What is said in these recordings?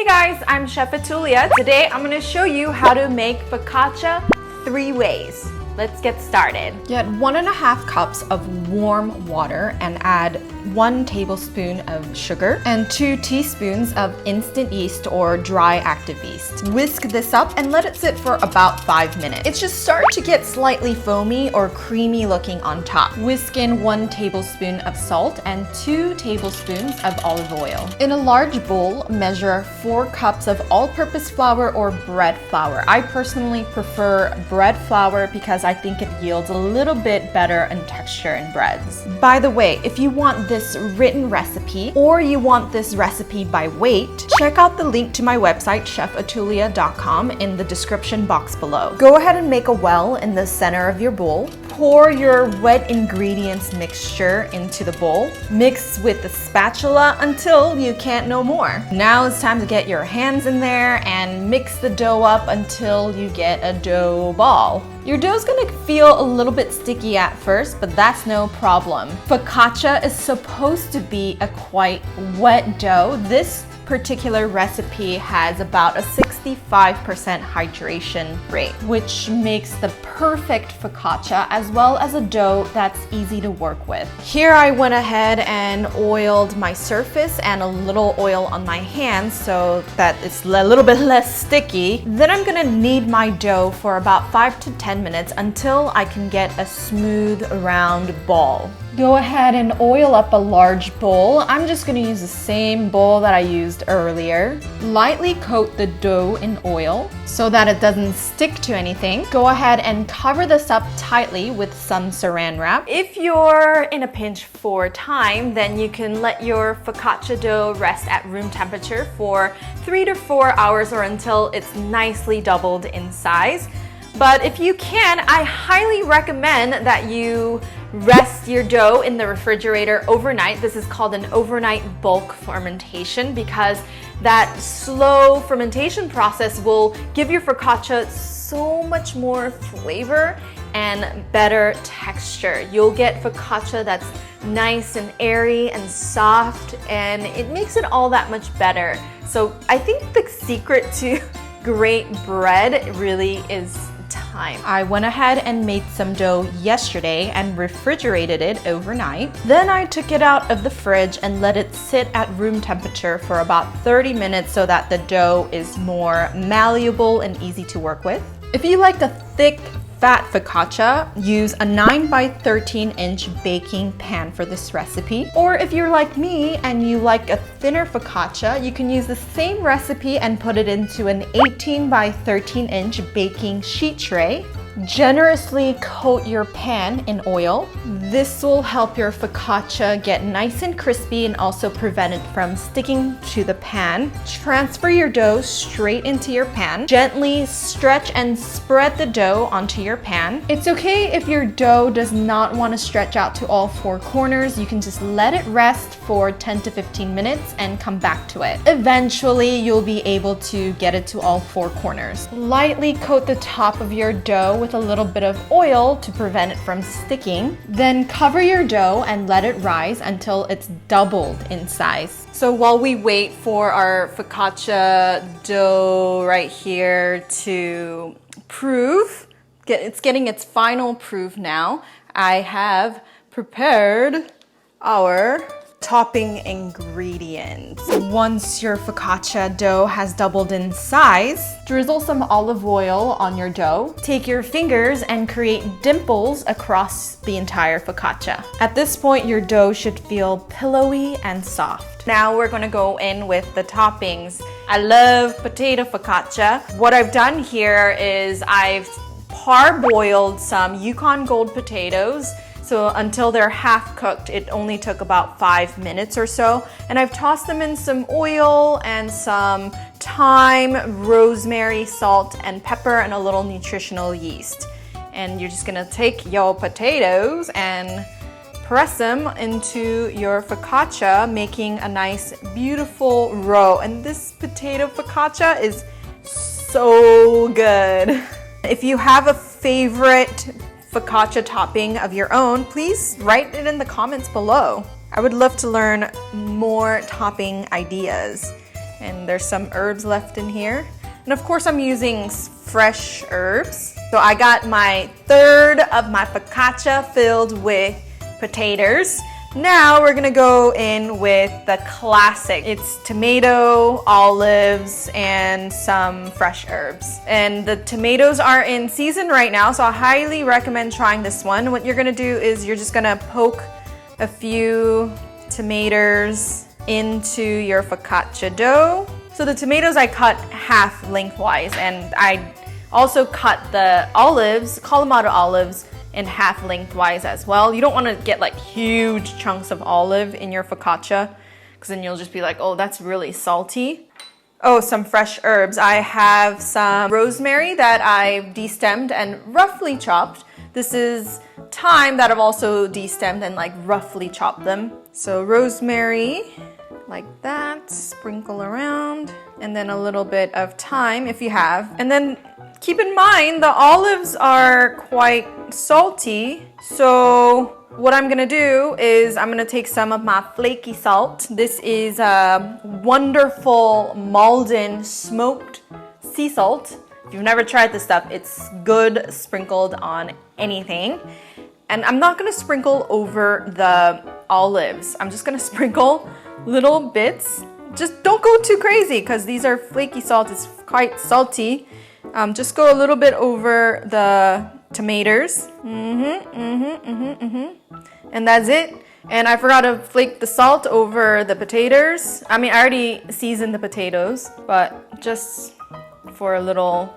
Hey guys, I'm Chef Atulya. Today I'm going to show you how to make focaccia 3 ways. Let's get started. Get 1.5 cups of warm water and add 1 tablespoon of sugar and 2 teaspoons of instant yeast or dry active yeast. Whisk this up and let it sit for about 5 minutes. It should start to get slightly foamy or creamy looking on top. Whisk in 1 tablespoon of salt and 2 tablespoons of olive oil. In a large bowl, measure 4 cups of all-purpose flour or bread flour. I personally prefer bread flour because I think it yields a little bit better in texture in breads. By the way, if you want this written recipe or you want this recipe by weight, check out the link to my website chefatulya.com in the description box below. Go ahead and make a well in the center of your bowl. Pour your wet ingredients mixture into the bowl. Mix with the spatula until you can't no more. Now it's time to get your hands in there and mix the dough up until you get a dough ball. Your dough's gonna feel a little bit sticky at first, but that's no problem. Focaccia is supposed to be a quite wet dough. This particular recipe has about a 65% hydration rate, which makes the perfect focaccia as well as a dough that's easy to work with. Here I went ahead and oiled my surface and a little oil on my hands so that it's a little bit less sticky. Then I'm gonna knead my dough for about 5 to 10 minutes until I can get a smooth round ball. Go ahead and oil up a large bowl. I'm just gonna use the same bowl that I used earlier. Lightly coat the dough in oil so that it doesn't stick to anything. Go ahead and cover this up tightly with some saran wrap. If you're in a pinch for time, then you can let your focaccia dough rest at room temperature for 3 to 4 hours or until it's nicely doubled in size. But if you can, I highly recommend that you rest your dough in the refrigerator overnight. This is called an overnight bulk fermentation because that slow fermentation process will give your focaccia so much more flavor and better texture. You'll get focaccia that's nice and airy and soft, and it makes it all that much better. So I think the secret to great bread really is time. I went ahead and made some dough yesterday and refrigerated it overnight. Then I took it out of the fridge and let it sit at room temperature for about 30 minutes so that the dough is more malleable and easy to work with. If you like a thick, fat focaccia, use a 9 by 13 inch baking pan for this recipe. Or if you're like me and you like a thinner focaccia, you can use the same recipe and put it into an 18 by 13 inch baking sheet tray. Generously coat your pan in oil. This will help your focaccia get nice and crispy and also prevent it from sticking to the pan. Transfer your dough straight into your pan. Gently stretch and spread the dough onto your pan. It's okay if your dough does not want to stretch out to all 4 corners. You can just let it rest for 10 to 15 minutes and come back to it. Eventually, you'll be able to get it to all 4 corners. Lightly coat the top of your dough with a little bit of oil to prevent it from sticking. Then cover your dough and let it rise until it's doubled in size. So while we wait for our focaccia dough right here to proof, it's getting its final proof now, I have prepared our topping ingredients. Once your focaccia dough has doubled in size, drizzle some olive oil on your dough. Take your fingers and create dimples across the entire focaccia. At this point, your dough should feel pillowy and soft. Now we're gonna go in with the toppings. I love potato focaccia. What I've done here is I've parboiled some Yukon Gold potatoes. So until they're half cooked, it only took about 5 minutes or so. And I've tossed them in some oil and some thyme, rosemary, salt, and pepper, and a little nutritional yeast. And you're just gonna take your potatoes and press them into your focaccia, making a nice, beautiful row. And this potato focaccia is so good. If you have a favorite focaccia topping of your own, please write it in the comments below. I would love to learn more topping ideas. And there's some herbs left in here. And of course I'm using fresh herbs. So I got my third of my focaccia filled with potatoes. Now we're gonna go in with the classic. It's tomato, olives, and some fresh herbs. And the tomatoes are in season right now, so I highly recommend trying this one. What you're gonna do is you're just gonna poke a few tomatoes into your focaccia dough. So the tomatoes I cut half lengthwise, and I also cut the olives, Kalamata olives, in half lengthwise as well. You don't want to get like huge chunks of olive in your focaccia because then you'll just be like, oh, that's really salty. Oh, some fresh herbs. I have some rosemary that I've destemmed and roughly chopped. This is thyme that I've also destemmed and like roughly chopped them. So rosemary, like that, sprinkle around, and then a little bit of thyme if you have. And then keep in mind, the olives are quite salty, so what I'm gonna do is I'm gonna take some of my flaky salt. This is a wonderful Malden smoked sea salt. If you've never tried this stuff, it's good sprinkled on anything. And I'm not gonna sprinkle over the olives. I'm just gonna sprinkle little bits. Just don't go too crazy because these are flaky salt, it's quite salty. Just go a little bit over the tomatoes. And that's it. And I forgot to flake the salt over the potatoes. I mean, I already seasoned the potatoes, but just for a little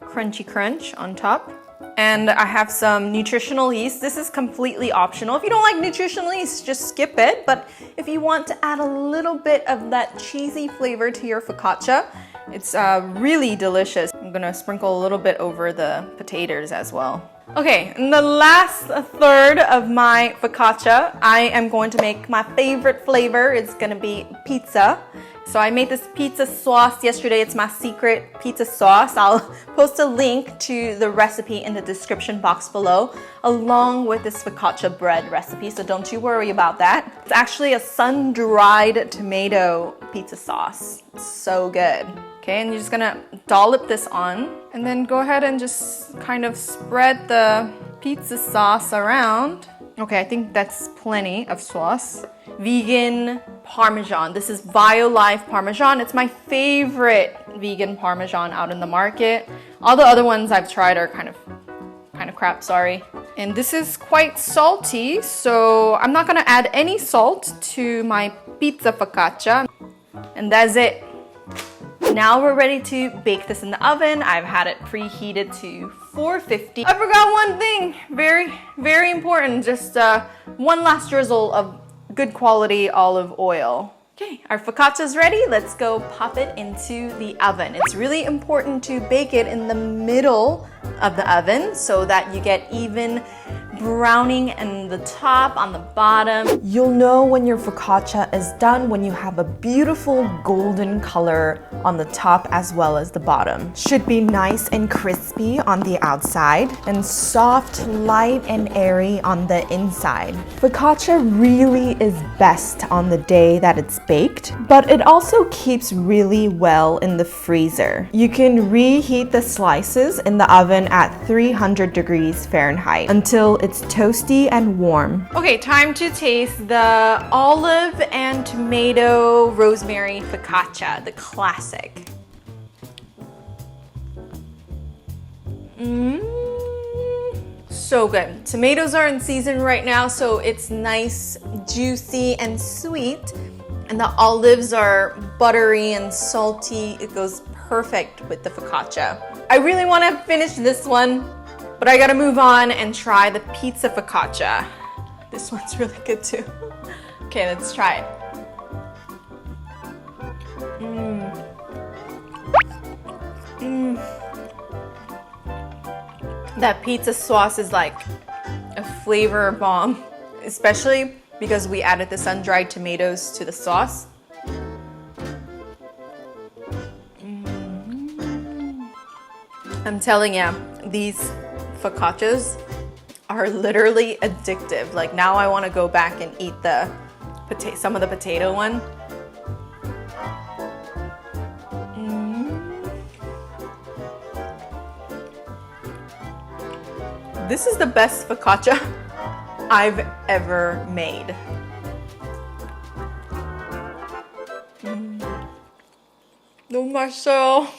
crunchy crunch on top. And I have some nutritional yeast. This is completely optional. If you don't like nutritional yeast, just skip it. But if you want to add a little bit of that cheesy flavor to your focaccia, it's really delicious. I'm gonna sprinkle a little bit over the potatoes as well. Okay, and the last third of my focaccia, I am going to make my favorite flavor. It's gonna be pizza. So I made this pizza sauce yesterday. It's my secret pizza sauce. I'll post a link to the recipe in the description box below, along with this focaccia bread recipe, so don't you worry about that. It's actually a sun-dried tomato pizza sauce. It's so good. Okay, and you're just gonna dollop this on, and then go ahead and just kind of spread the pizza sauce around. Okay, I think that's plenty of sauce. Vegan Parmesan. This is BioLife Parmesan. It's my favorite vegan Parmesan out in the market. All the other ones I've tried are kind of crap, sorry. And this is quite salty, so I'm not gonna add any salt to my pizza focaccia. And that's it. Now we're ready to bake this in the oven. I've had it preheated to 450. I forgot one thing, very, very important. Just one last drizzle of good quality olive oil. Okay, our focaccia's ready. Let's go pop it into the oven. It's really important to bake it in the middle of the oven so that you get even browning in the top, on the bottom. You'll know when your focaccia is done when you have a beautiful golden color on the top as well as the bottom. Should be nice and crispy on the outside and soft, light and airy on the inside. Focaccia really is best on the day that it's baked, but it also keeps really well in the freezer. You can reheat the slices in the oven at 300 degrees Fahrenheit until it's toasty and warm. Okay, time to taste the olive and tomato rosemary focaccia, the classic. So good. Tomatoes are in season right now, so it's nice, juicy, and sweet. And the olives are buttery and salty. It goes perfect with the focaccia. I really want to finish this one, but I gotta move on and try the pizza focaccia. This one's really good too. Okay, let's try it. That pizza sauce is like a flavor bomb, especially because we added the sun-dried tomatoes to the sauce. I'm telling you, these focaccias are literally addictive. Like now I want to go back and eat the some of the potato one. This is the best focaccia I've ever made. No, Marcel.